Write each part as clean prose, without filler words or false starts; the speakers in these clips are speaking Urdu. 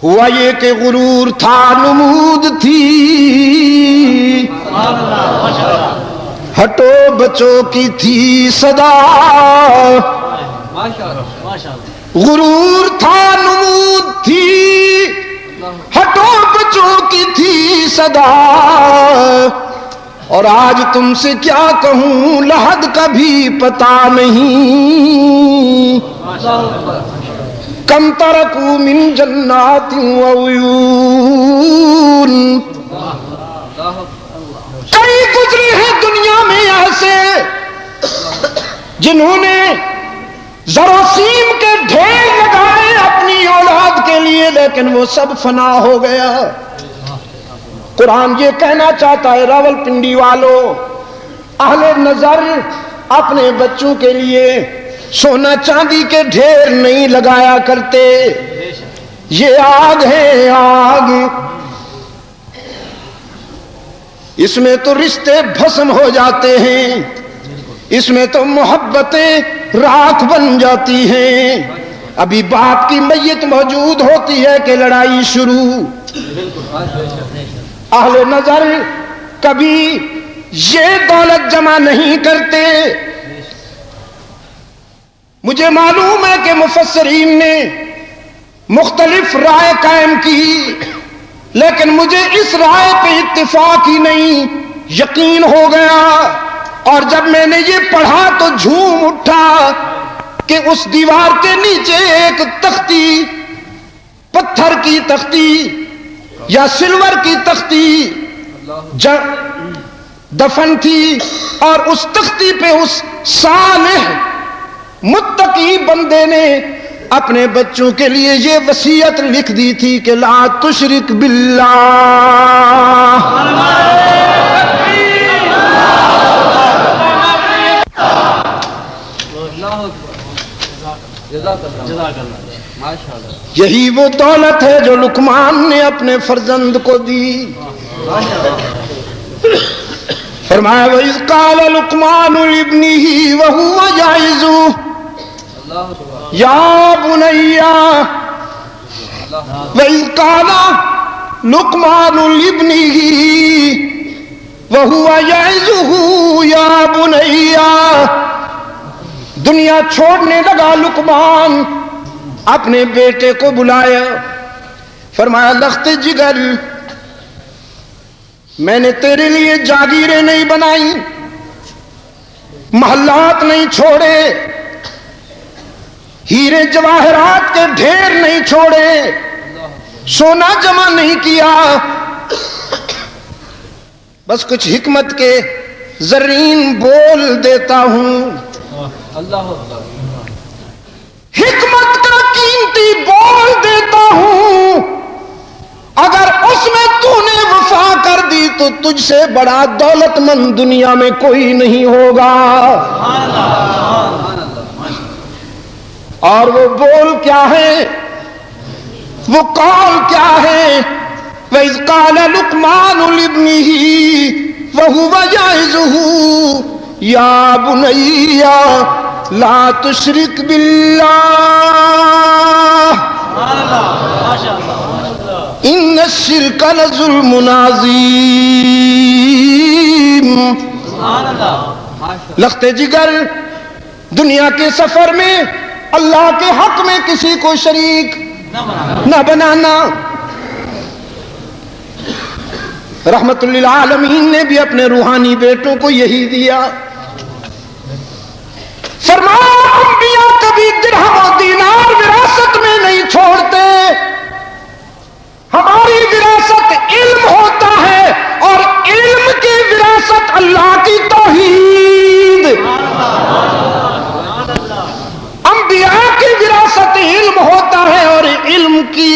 ہوا یہ کہ غرور تھا، نمود تھی، ہٹو بچوں کی تھی صدا، غرور تھا، نمود تھی، ہٹو بچوں کی تھی صدا، اور آج تم سے کیا کہوں لحد کا بھی پتا نہیں، کم ترکوا من جنات وعیون، کئی گزرے ہیں دنیا میں ایسے جنہوں نے جراثیم کے ڈھیر لگائے اپنی اولاد کے لیے، لیکن وہ سب فنا ہو گیا۔ قرآن یہ کہنا چاہتا ہے راولپنڈی والوں، اہل نظر اپنے بچوں کے لیے سونا چاندی کے ڈھیر نہیں لگایا کرتے، یہ آگ ہے آگ، اس میں تو رشتے بھسم ہو جاتے ہیں، اس میں تو محبتیں راکھ بن جاتی ہیں، ابھی باپ کی میت موجود ہوتی ہے کہ لڑائی شروع۔ اہل نظر کبھی یہ دولت جمع نہیں کرتے۔ مجھے معلوم ہے کہ مفسرین نے مختلف رائے قائم کی، لیکن مجھے اس رائے پہ اتفاق ہی نہیں، یقین ہو گیا، اور جب میں نے یہ پڑھا تو جھوم اٹھا کہ اس دیوار کے نیچے ایک تختی، پتھر کی تختی یا سلور کی تختی دفن تھی، اور اس تختی پہ اس صالح متقی بندے نے اپنے بچوں کے لیے یہ وصیت لکھ دی تھی کہ لا تشرک باللہ، یہی وہ دولت ہے جو لقمان نے اپنے فرزند کو دی۔ فرمایا وَإِذْ قَالَ لُقْمَانُ لِابْنِهِ وَهُوَ يَعِظُهُ يَا بُنَيَّ، وَإِذْ قَالَ لُقْمَانُ لِابْنِهِ وَهُوَ يَعِظُهُ يَا بُنَيَّ، دنیا چھوڑنے لگا لقمان، اپنے بیٹے کو بلایا، فرمایا لخت جگر، میں نے تیرے لیے جاگیریں نہیں بنائی، محلات نہیں چھوڑے، ہیرے جواہرات کے ڈھیر نہیں چھوڑے، سونا جمع نہیں کیا، بس کچھ حکمت کے زرین بول دیتا ہوں، حکمت کا قیمتی بول دیتا ہوں، اگر اس میں تو نے وفا کر دی تو تجھ سے بڑا دولت مند دنیا میں کوئی نہیں ہوگا۔ اور وہ بول کیا ہے، وہ قول کیا ہے، وَإِذْ قَالَ لُقْمَانُ لِابْنِهِ وَهُوَ يَعِظُهُ يَا بُنَيَّ لَا تُشْرِكْ بِاللَّهِ إِنَّ الشِّرْكَ لَظُلْمٌ عَظِيمٌ۔ لخت جگر، دنیا کے سفر میں اللہ کے حق میں کسی کو شریک نہ بنانا۔ رحمت للعالمین نے بھی اپنے روحانی بیٹوں کو یہی دیا، فرمایا انبیاء کبھی درہم و دینار وراثت میں نہیں چھوڑتے، ہماری وراثت علم ہوتا ہے، اور علم کی وراثت اللہ کی توحید، انبیاء کی وراثت علم ہوتا ہے، اور علم کی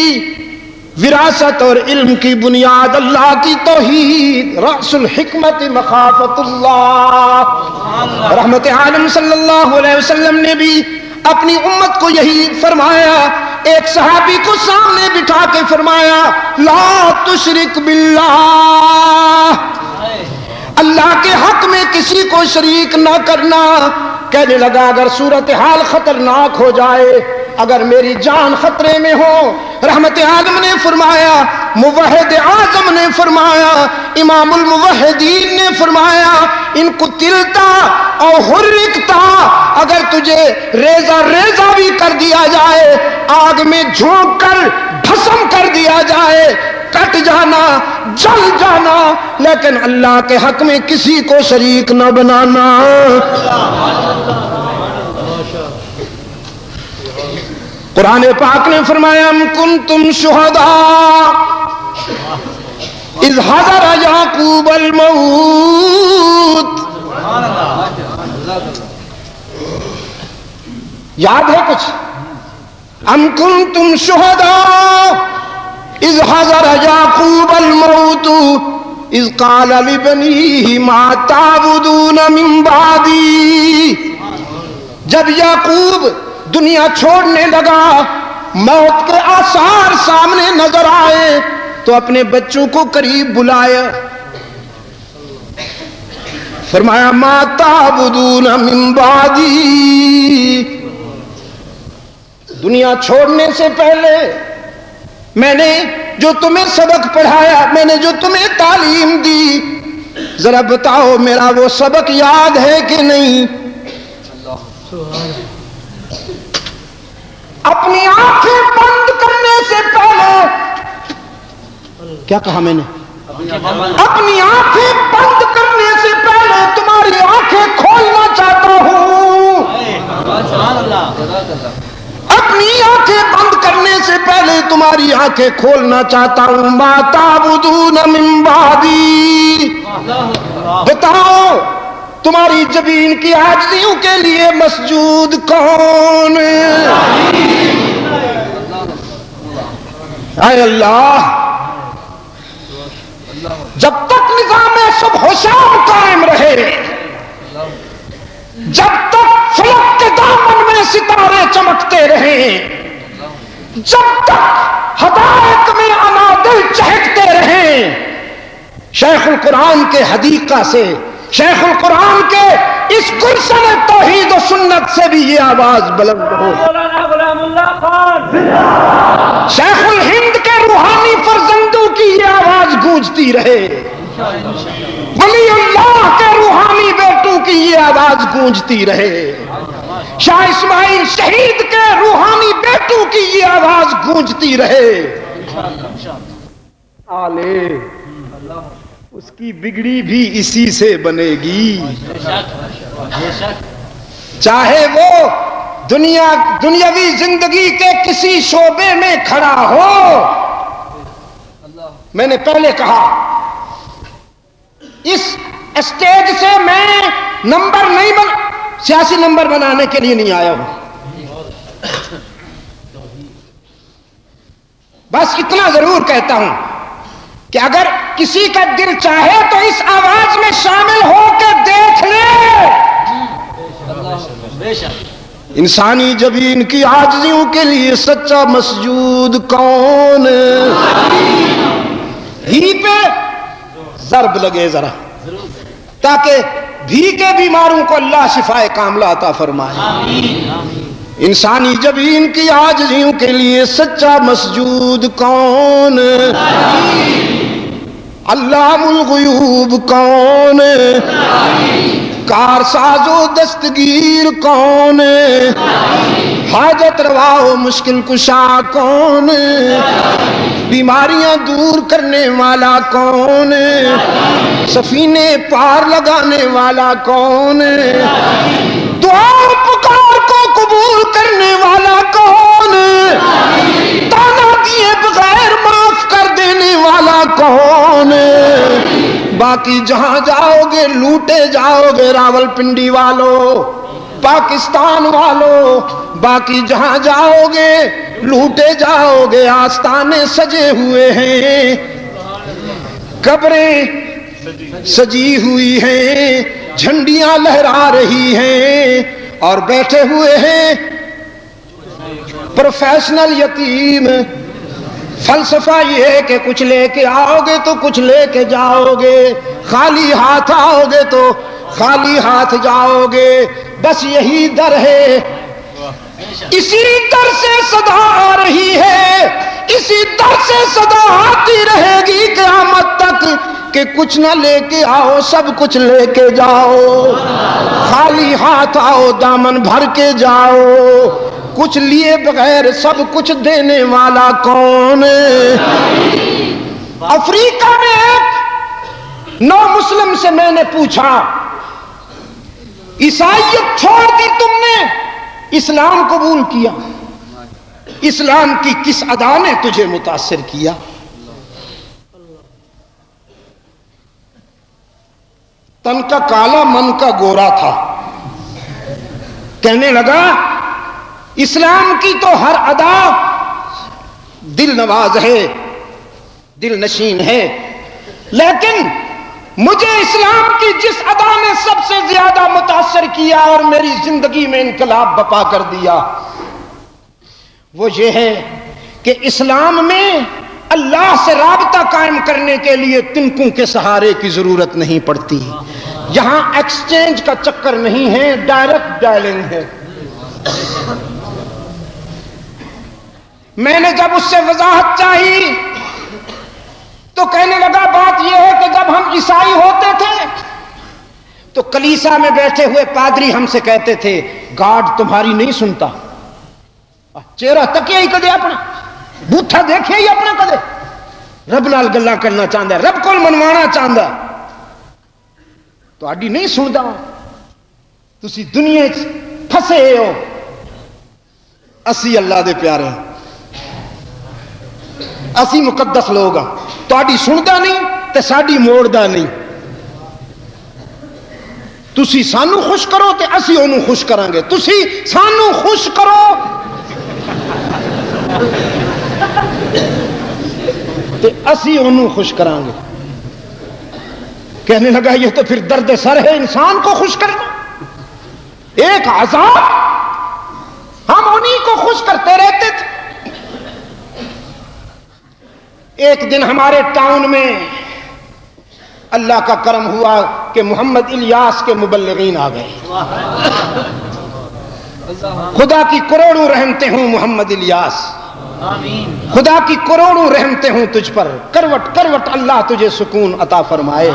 وراثت اور علم کی بنیاد اللہ کی توحید، رأس الحکمت مخافت اللہ۔ رحمت عالم صلی اللہ علیہ وسلم نے بھی اپنی امت کو یہی فرمایا، ایک صحابی کو سامنے بٹھا کے فرمایا لا تشرک باللہ، اللہ کے حق میں کسی کو شریک نہ کرنا۔ کہنے لگا اگر صورتحال خطرناک ہو جائے، اگر میری جان خطرے میں ہو. رحمت عالم نے فرمایا, موحد اعظم نے فرمایا, امام الموحدین نے فرمایا, ان قتلتا او حرکتا, اگر تجھے ریزہ ریزہ بھی کر دیا جائے, آگ میں جھونک کر بھسم کر دیا جائے, کٹ جانا, جل جانا, لیکن اللہ کے حق میں کسی کو شریک نہ بنانا. قرآن پاک نے فرمایا ام کنتم شہداء اذ حضر یعقوب الموت. یاد ہے کچھ؟ ام کنتم شہداء اذ حضر یعقوب الموت اذ قال لبنیہ ما تعبدون من بعدی. جب یعقوب دنیا چھوڑنے لگا, موت کے آثار سامنے نظر آئے تو اپنے بچوں کو قریب بلایا, فرمایا ما تعبدون من بعدی. دنیا چھوڑنے سے پہلے میں نے جو تمہیں سبق پڑھایا, میں نے جو تمہیں تعلیم دی, ذرا بتاؤ میرا وہ سبق یاد ہے کہ نہیں؟ اپنی آنکھیں بند کرنے سے پہلے, کیا کہا میں نے؟ اپنی آنکھیں بند کرنے سے پہلے تمہاری آنکھیں کھولنا چاہتا ہوں. اپنی آنکھیں بند کرنے سے پہلے تمہاری آنکھیں کھولنا چاہتا ہوں. ما تعبدون من بعدی, بتاؤ تمہاری جبین کی عاجزیوں کے لیے مسجود کون؟ اے اللہ, جب تک نظام صبح و شام قائم رہے, جب تک فلک کے دامن میں ستارے چمکتے رہیں, جب تک ہدایت میں انادل چہکتے رہیں, شیخ القرآن کے حدیقہ سے, شیخ القرآن کے اس گلشن توحید و سنت سے بھی یہ آواز بلند ہو. شیخ الہند کے روحانی فرزندوں کی یہ آواز گونجتی رہے, ولی اللہ کے روحانی بیٹوں کی یہ آواز گونجتی رہے, شاہ اسماعیل شہید کے روحانی بیٹوں کی یہ آواز گونجتی رہے. آلے اس کی بگڑی بھی اسی سے بنے گی, چاہے وہ دنیاوی زندگی کے کسی شعبے میں کھڑا ہو. میں نے پہلے کہا اس اسٹیج سے میں نمبر نہیں سیاسی نمبر بنانے کے لیے نہیں آیا ہوں, بس اتنا ضرور کہتا ہوں کہ اگر کسی کا دل چاہے تو اس آواز میں شامل ہو کے دیکھ لے. انسانی جبین کی عاجزیوں کے لیے سچا مسجود کون؟ ہی پہ ضرب لگے ذرا, تاکہ بھی کے بیماروں کو اللہ شفائے کاملہ عطا فرمائے. انسانی جبین کی عاجزیوں کے لیے سچا مسجود کون؟ علام الغیوب کون؟ کارساز و دستگیر کون؟ حاجت روا و مشکل کشا کون؟ بیماریاں دور کرنے والا کون؟ سفینے پار لگانے والا کون؟ دعا پکار کو قبول کرنے والا کون؟ تانا دیے بغیر معاف کر دینے والا کون؟ باقی جہاں جاؤ گے لوٹے جاؤ گے راول پنڈی والو, پاکستان والو, باقی جہاں جاؤ گے لوٹے جاؤ گے. آستانے سجے ہوئے ہیں, قبریں سجی ہوئی ہیں, جھنڈیاں لہرا رہی ہیں, اور بیٹھے ہوئے ہیں پروفیشنل یتیم. فلسفہ یہ ہے کہ کچھ لے کے آؤ گے تو کچھ لے کے جاؤ گے, خالی ہاتھ آؤ گے تو خالی ہاتھ جاؤ گے. بس یہی در ہے, اسی در سے صدا آ رہی ہے، اسی در سے صدا آتی رہے گی قیامت تک کہ کچھ نہ لے کے آؤ سب کچھ لے کے جاؤ، خالی ہاتھ آؤ دامن بھر کے جاؤ، کچھ لیے بغیر سب کچھ دینے والا کون ہے؟ افریقہ میں ایک نو مسلم سے میں نے پوچھا، عیسائیت چھوڑ دی تم نے، اسلام قبول کیا، اسلام کی کس ادا نے تجھے متاثر کیا؟ تن کا کالا من کا گورا تھا، کہنے لگا اسلام کی تو ہر ادا دل نواز ہے، دل نشین ہے، لیکن مجھے اسلام کی جس ادا نے سب سے زیادہ متاثر کیا اور میری زندگی میں انقلاب بپا کر دیا وہ یہ ہے کہ اسلام میں اللہ سے رابطہ قائم کرنے کے لیے تنکوں کے سہارے کی ضرورت نہیں پڑتی، یہاں ایکسچینج کا چکر نہیں ہے، ڈائریکٹ ڈائلنگ ہے۔ میں نے جب اس سے وضاحت چاہی تو کہنے لگا بات یہ ہے کہ جب ہم عیسائی ہوتے تھے تو کلیسا میں بیٹھے ہوئے پادری ہم سے کہتے تھے گاڈ تمہاری نہیں سنتا، چہرہ تکیا ہی کدے اپنا بوٹھا دیکھے ہی اپنا کدے، رب نال گلاں کرنا چاہتا ہے، رب کو منوانا چاہتا ہے، تہاڈی نہیں سندا، تسی دنیا پھسے ہو، اسی اللہ دے پیارے ہیں، اسی مقدس لوگ ہاں، تہاڈی سندا نہیں تے ساڈی موڑدا نہیں، تسی سانو خوش کرو تے اسی انہوں خوش کریں گے، تسی سانو خوش کرو تے اسی انہوں خوش کریں گے۔ کہنے لگا یہ تو پھر درد سر ہے انسان کو خوش کرنا، ایک عذاب ہم انہی کو خوش کرتے رہتے تھے۔ ایک دن ہمارے ٹاؤن میں اللہ کا کرم ہوا کہ محمد الیاس کے مبلغین آ گئے، خدا کی کروڑوں رحمتیں ہوں محمد الیاس، خدا کی کروڑوں رحمتیں ہوں تجھ پر، کروٹ کروٹ اللہ تجھے سکون عطا فرمائے۔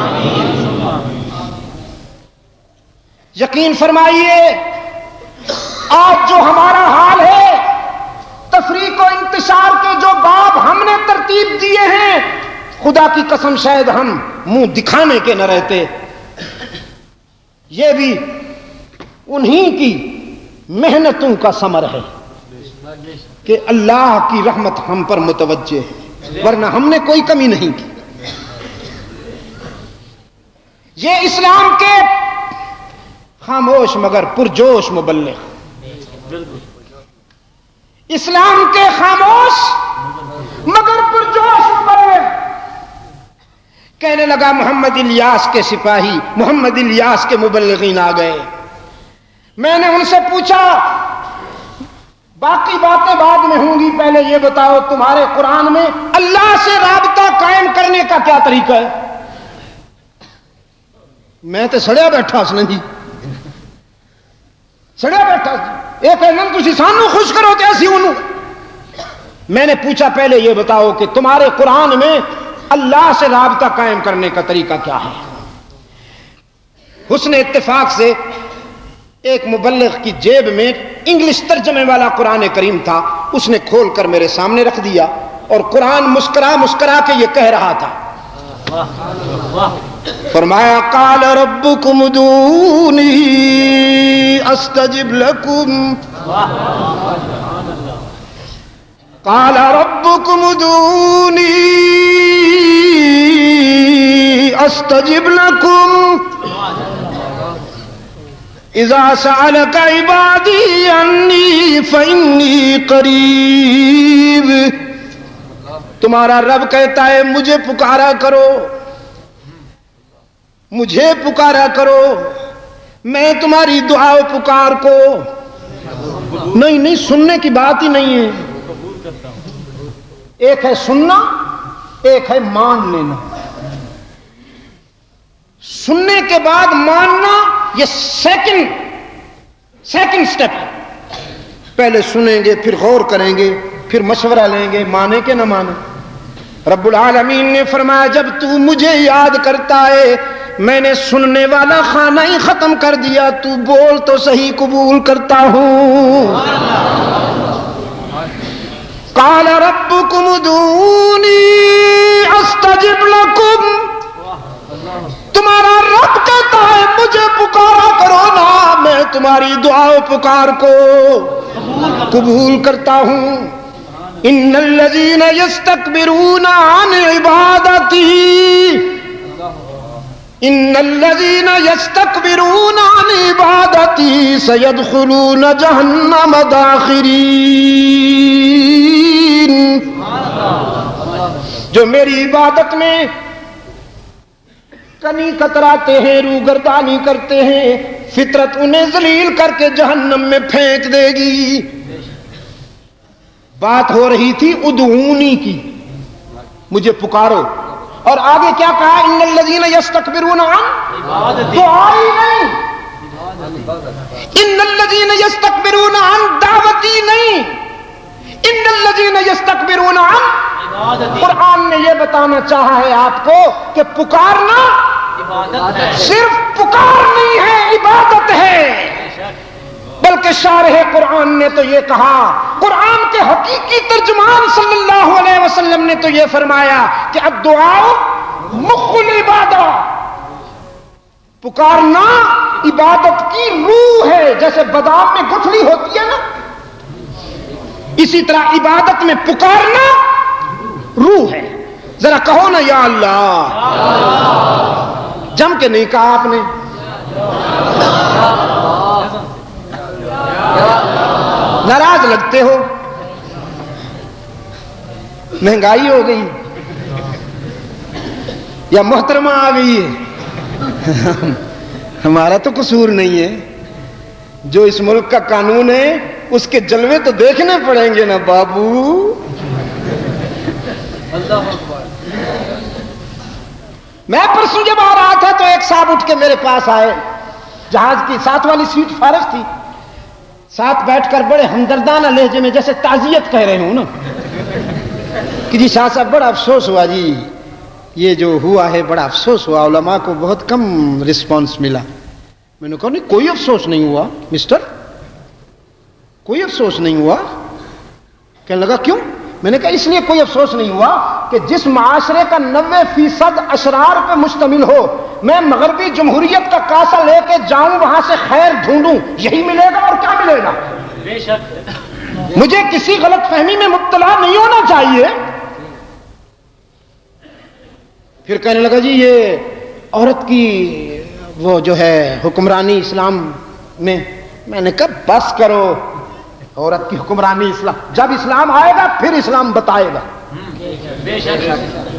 یقین فرمائیے آج جو ہمارا حال ہے، تفریق و انتشار کے جو باب ہم نے ترتیب دیے ہیں، خدا کی قسم شاید ہم منہ دکھانے کے نہ رہتے، یہ بھی انہی کی محنتوں کا ثمر ہے کہ اللہ کی رحمت ہم پر متوجہ ہے، ورنہ ہم نے کوئی کمی نہیں کی۔ یہ اسلام کے خاموش مگر پرجوش مبلغ، اسلام کے خاموش مگر پرجوش مبلغ، کہنے لگا محمد الیاس کے سپاہی، محمد الیاس کے مبلغین آ گئے۔ میں نے ان سے پوچھا باقی باتیں بعد میں ہوں گی، پہلے یہ بتاؤ تمہارے قرآن میں اللہ سے رابطہ قائم کرنے کا کیا طریقہ ہے؟ میں تو سڑیا بیٹھا سن جی، سڑیا بیٹھا سی، ایک ہے تسی سانو خوش کرو تے اسی انہوں۔ میں نے پوچھا پہلے یہ بتاؤ کہ تمہارے قرآن میں اللہ سے رابطہ قائم کرنے کا طریقہ کیا ہے؟ حسن اتفاق سے ایک مبلغ کی جیب میں انگلش ترجمے والا قرآن کریم تھا، اس نے کھول کر میرے سامنے رکھ دیا اور قرآن مسکرا مسکرا کے یہ کہہ رہا تھا، فرمایا قال ربکم ادعونی استجب لکم، قال ربکم ادعونی استجب لکم اذا سألك عبادی انی فانی قریب۔ تمہارا رب کہتا ہے مجھے پکارا کرو، مجھے پکارا کرو، میں تمہاری دعا و پکار کو نہیں سننے کی بات ہی نہیں ہے، ایک ہے سننا ایک ہے مان لینا، سننے کے بعد ماننا یہ سیکنڈ سٹیپ ہے، پہلے سنیں گے، پھر غور کریں گے، پھر مشورہ لیں گے، مانے کہ نہ مانے۔ رب العالمین نے فرمایا جب تو مجھے یاد کرتا ہے میں نے سننے والا خانہ ہی ختم کر دیا، تو بول تو صحیح، قبول کرتا ہوں۔ قال ربکم ادعونی استجب لکم، تمہارا رب کہتا ہے مجھے پکارا کرو نا، میں تمہاری دعا و پکار کو قبول کرتا ہوں۔ ان الذین یستکبرون عن عبادتی، ان الذین یستکبرون عن عبادتی سیدخلون جہنم داخرین، جو میری عبادت میں کنی کتراتے ہیں، روگردانی کرتے ہیں، فطرت انہیں ذلیل کر کے جہنم میں پھینک دے گی۔ بات ہو رہی تھی ادعونی کی، مجھے پکارو، اور آگے کیا کہا؟ ان الذین یستکبرون عن دعائی نہیں، ان الذین یستکبرون عن دعوتی نہیں، ان الذین یستکبرون عن، قرآن نے یہ بتانا چاہا ہے آپ کو کہ پکارنا صرف پکار نہیں ہے، عبادت ہے۔ بلکہ شارح قرآن نے تو یہ کہا، قرآن کے حقیقی ترجمان صلی اللہ علیہ وسلم نے تو یہ فرمایا کہ الدعاء مخ العبادہ، پکارنا عبادت کی روح ہے۔ جیسے بادام میں گٹھلی ہوتی ہے نا، اسی طرح عبادت میں پکارنا روح ہے۔ ذرا کہو نا یا اللہ، جم کے نہیں کہا آپ نے؟ ناراض لگتے ہو، مہنگائی ہو گئی یا محترمہ آ گئی ہے؟ ہمارا تو قصور نہیں ہے، جو اس ملک کا قانون ہے اس کے جلوے تو دیکھنے پڑیں گے نا بابو۔ میں پرسوں جب آ رہا تھا تو ایک صاحب اٹھ کے میرے پاس آئے، جہاز کی ساتھ والی سیٹ فارغ تھی، ساتھ بیٹھ کر بڑے ہمدردانہ لہجے میں جیسے تعزیت کہہ رہے ہوں نا کہ جی شاہ صاحب بڑا افسوس ہوا جی، یہ جو ہوا ہے بڑا افسوس ہوا، علماء کو بہت کم رسپانس ملا۔ میں نے کہا نہیں کوئی افسوس نہیں ہوا مسٹر، کوئی افسوس نہیں ہوا۔ کہنے لگا کیوں؟ میں نے کہا اس لیے کوئی افسوس نہیں ہوا کہ جس معاشرے کا 90% اشرار پہ مشتمل ہو، میں مغربی جمہوریت کا کاسا لے کے جاؤں وہاں سے خیر ڈھونڈوں، یہی ملے گا اور کیا ملے گا؟ بے شک مجھے کسی غلط فہمی میں مبتلا نہیں ہونا چاہیے۔ پھر کہنے لگا جی یہ عورت کی وہ جو ہے حکمرانی اسلام میں، میں نے کہا بس کرو، عورت کی حکمرانی اسلام، جب اسلام آئے گا پھر اسلام بتائے گا۔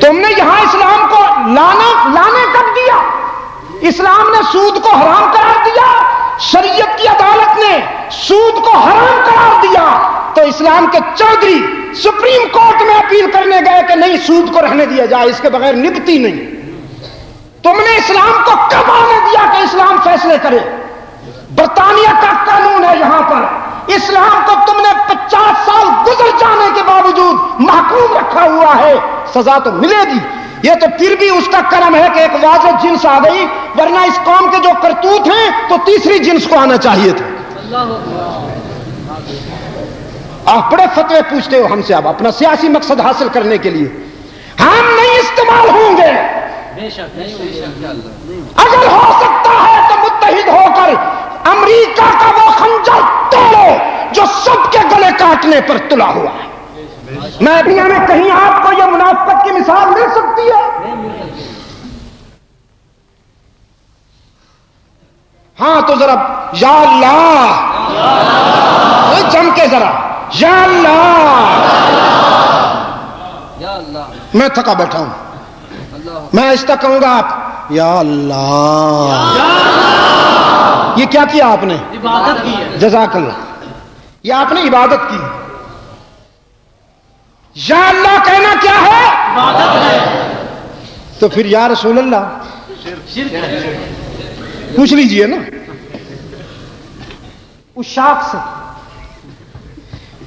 تم نے یہاں اسلام کو لانے کب دیا؟ اسلام نے سود کو حرام قرار دیا، شریعت کی عدالت نے سود کو حرام قرار دیا، تو اسلام کے چودھری سپریم کورٹ میں اپیل کرنے گئے کہ نہیں سود کو رہنے دیا جائے، اس کے بغیر نبتی نہیں۔ تم نے اسلام کو کب آنے دیا کہ اسلام فیصلے کرے؟ برطانیہ کا قانون ہے یہاں پر، اسلام کو تم نے 50 سال گزر جانے کے باوجود محکوم رکھا ہوا ہے، سزا تو ملے گی۔ یہ تو پھر بھی اس کا کرم ہے کہ ایک واضح جنس آ گئی، ورنہ اس قوم کے جو کرتوت ہیں تو تیسری جنس کو آنا چاہیے تھا۔ آپ بڑے فتوے پوچھتے ہو ہم سے، آپ اپنا سیاسی مقصد حاصل کرنے کے لیے، ہم نہیں استعمال ہوں گے۔ اگر ہو سکتا ہے تو متحد ہو کر امریکہ کا وہ خنجر توڑو جو سب کے گلے کاٹنے پر تلا ہوا ہے۔ میں دنیا میں کہیں آپ کو یہ منافقت کی مثال مل سکتی ہے؟ ہاں تو ذرا یا اللہ جم کے ذرا یا اللہ، میں تھکا بیٹھا ہوں، میں آہستہ کہوں گا آپ یا اللہ۔ یہ کیا کیا آپ نے؟ عبادت کی ہے۔ جزاک اللہ، یہ آپ نے عبادت کی۔ یا اللہ کہنا کیا ہے؟ عبادت ہے۔ تو پھر یا رسول اللہ پوچھ لیجئے نا اس شاخ سے،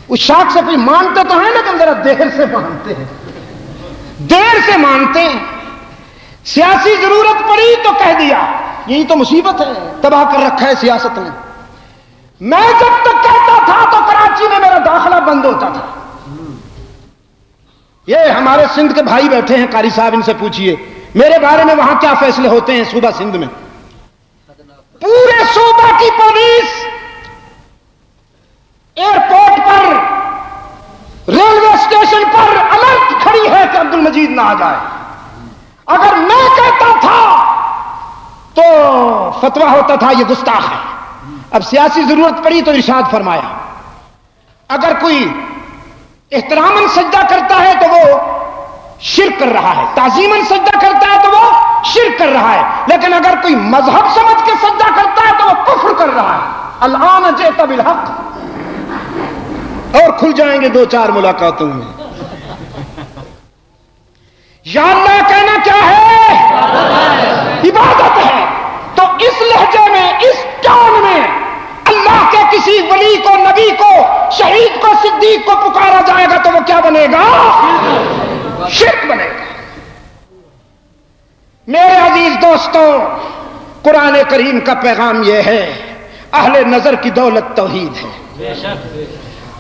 اس شاخ سے کوئی مانتے تو ہیں لیکن ذرا دیر سے مانتے ہیں، دیر سے مانتے ہیں۔ سیاسی ضرورت پڑی تو کہہ دیا، یہی تو مصیبت ہے، تباہ کر رکھا ہے سیاست نے۔ میں جب تک کہتا تھا تو کراچی میں میرا داخلہ بند ہوتا تھا۔ یہ ہمارے سندھ کے بھائی بیٹھے ہیں، قاری صاحب، ان سے پوچھئے میرے بارے میں وہاں کیا فیصلے ہوتے ہیں صوبہ سندھ میں۔ پورے صوبہ کی پولیس ایئرپورٹ پر، ریلوے اسٹیشن پر الرٹ کھڑی ہے کہ عبد المجید نہ آ جائے۔ اگر میں کہتا تھا تو فتویٰ ہوتا تھا یہ گستاخ ہے۔ اب سیاسی ضرورت پڑی تو ارشاد فرمایا اگر کوئی احتراماً سجدہ کرتا ہے تو وہ شرک کر رہا ہے، تعظیماً سجدہ کرتا ہے تو وہ شرک کر رہا ہے، لیکن اگر کوئی مذہب سمجھ کے سجدہ کرتا ہے تو وہ کفر کر رہا ہے۔ الآن جئت بالحق، اور کھل جائیں گے 2-4 ملاقاتوں میں۔ یا اللہ کہنا کیا ہے؟ عبادت ہے۔ تو اس لہجے میں، اس ٹون میں اللہ کے کسی ولی کو، نبی کو، شہید کو، صدیق کو پکارا جائے گا تو وہ کیا بنے گا؟ شرک بنے گا۔ میرے عزیز دوستوں، قرآن کریم کا پیغام یہ ہے، اہل نظر کی دولت توحید ہے،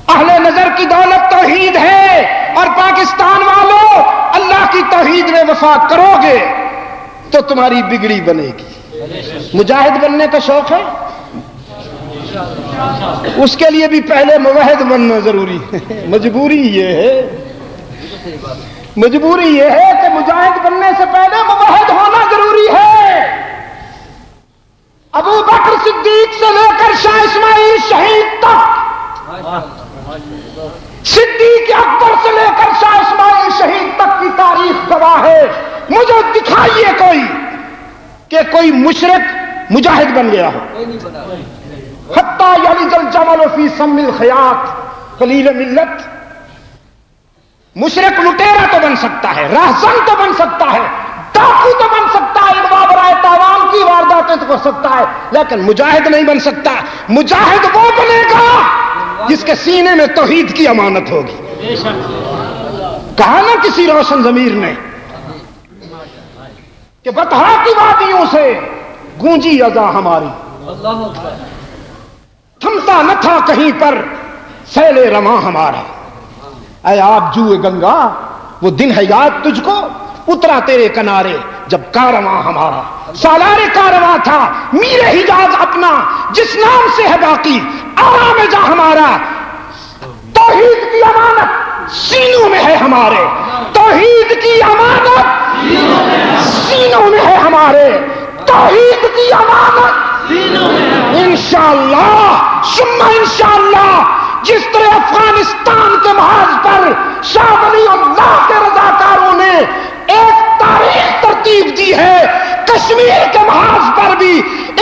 اہل نظر کی دولت توحید ہے، اور پاکستان والوں اللہ کی توحید میں وفا کرو گے تو تمہاری بگڑی بنے گی۔ مجاہد بننے کا شوق ہے؟ اس کے لیے بھی پہلے موحد بننا ضروری ہے۔ مجبوری یہ ہے، مجبوری یہ ہے کہ مجاہد بننے سے پہلے موحد ہونا ضروری ہے۔ ابو بکر صدیق سے لے کر شاہ اسماعیل شہید تک، صدیق اکبر سے لے کر شاہ اسماعیل شہید تک کی تاریخ گواہ ہے۔ مجھے دکھائیے کہ کوئی مشرک مجاہد بن گیا ہو۔ حتیٰ یلج الجمل فی سم الخیاط، قلیل ملت۔ مشرک لٹیرا تو بن سکتا ہے، راہزن تو بن سکتا ہے، ڈاکو تو بن سکتا ہے، انواع برائے تاوان کی وارداتیں تو کر سکتا ہے، لیکن مجاہد نہیں بن سکتا۔ مجاہد وہ بنے گا جس کے سینے میں توحید کی امانت ہوگی۔ کہا نا کسی روشن ضمیر نے کہ بطحا کی وادیوں سے گونجی اذا ہماری، تھمتا نہ تھا کہیں پر سیل رواں ہمارا۔ اے آپ جوئے گنگا، وہ دن ہے یاد تجھ کو، اترا تیرے کنارے جب کارواں ہمارا۔ سالار کارواں تھا میر حجاز اپنا، جس نام سے ہے باقی آرام جا ہمارا۔ توحید کی امانت سینوں میں ہے ہمارے، توحید کی امانت سینوں میں ہے ہمارے، توحید کی امانت انشاءاللہ ثم انشاءاللہ۔ جس طرح افغانستان کے محاذ پر شاہ ولی اللہ کے رضاکاروں نے ایک تاریخ ترتیب دی ہے، کشمیر کے محاذ پر بھی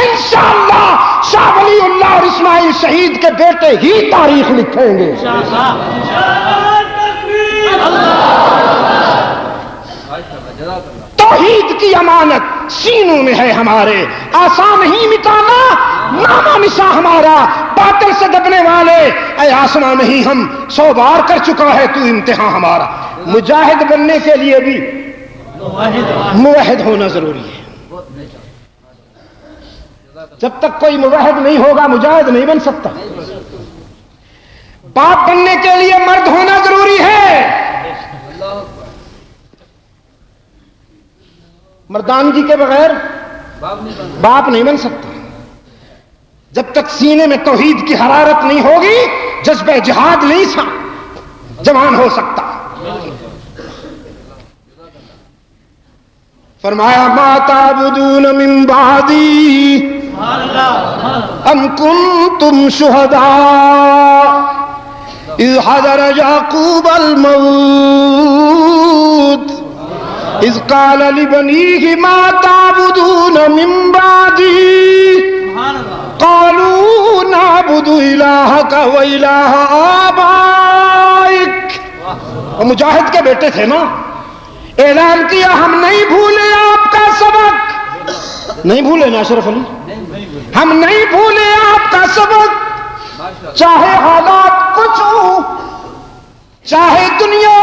انشاءاللہ شاہ ولی اللہ اور اسماعیل شہید کے بیٹے ہی تاریخ لکھیں گے۔ توحید کی امانت سینوں میں ہے ہمارے، آسان نہیں مٹانا نامہ نشاں ہمارا۔ باطل سے دبنے والے اے آسمان نہیں، ہم 100 بار کر چکا ہے تو امتحان ہمارا۔ مجاہد بننے کے لیے بھی موحد ہونا ضروری ہے۔ جب تک کوئی موحد نہیں ہوگا مجاہد نہیں بن سکتا۔ باپ بننے کے لیے مرد ہونا ضروری ہے۔ مردانگی کے بغیر باپ نہیں بن سکتا۔ جب تک سینے میں توحید کی حرارت نہیں ہوگی، جذبہ جہاد نہیں جوان ہو سکتا۔ فرمایا ما تعبدون من بعدی ام کنتم شہداء اذ حضر یعقوب الموت اذ قال لبنیہ ما تعبدون من بعدی قالوا نعبد الہک و الہ آبائک۔ وہ مجاہد کے بیٹے تھے نا، اعلان کیا ہم نہیں بھولے آپ کا سبق، نہیں بھولے نا اشرف علی، ہم نہیں بھولے آپ کا سبق، چاہے حالات کچھ ہوں چاہے دنیا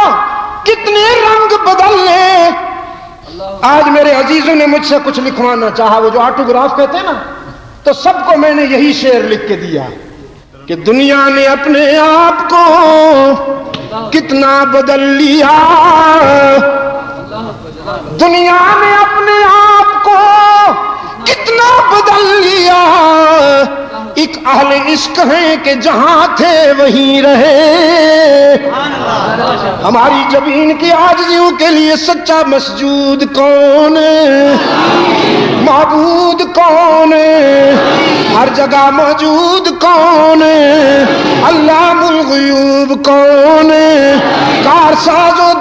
کتنے رنگ بدل لے. آج میرے عزیزوں نے مجھ سے کچھ لکھوانا چاہا, وہ جو آٹوگراف کہتے ہیں نا, تو سب کو میں نے یہی شعر لکھ کے دیا کہ دنیا نے اپنے آپ کو کتنا بدل لیا, دنیا نے اپنے آپ کو کتنا بدل لیا. ایک اہل عشق ہیں کہ جہاں تھے وہیں رہے. ہماری جبین کی عاجزیوں کے لیے سچا مسجود کون ہے؟ معبود کون ہے؟ ہر جگہ موجود کون ہے؟ علام الغیوب کون ہے؟ کارساز و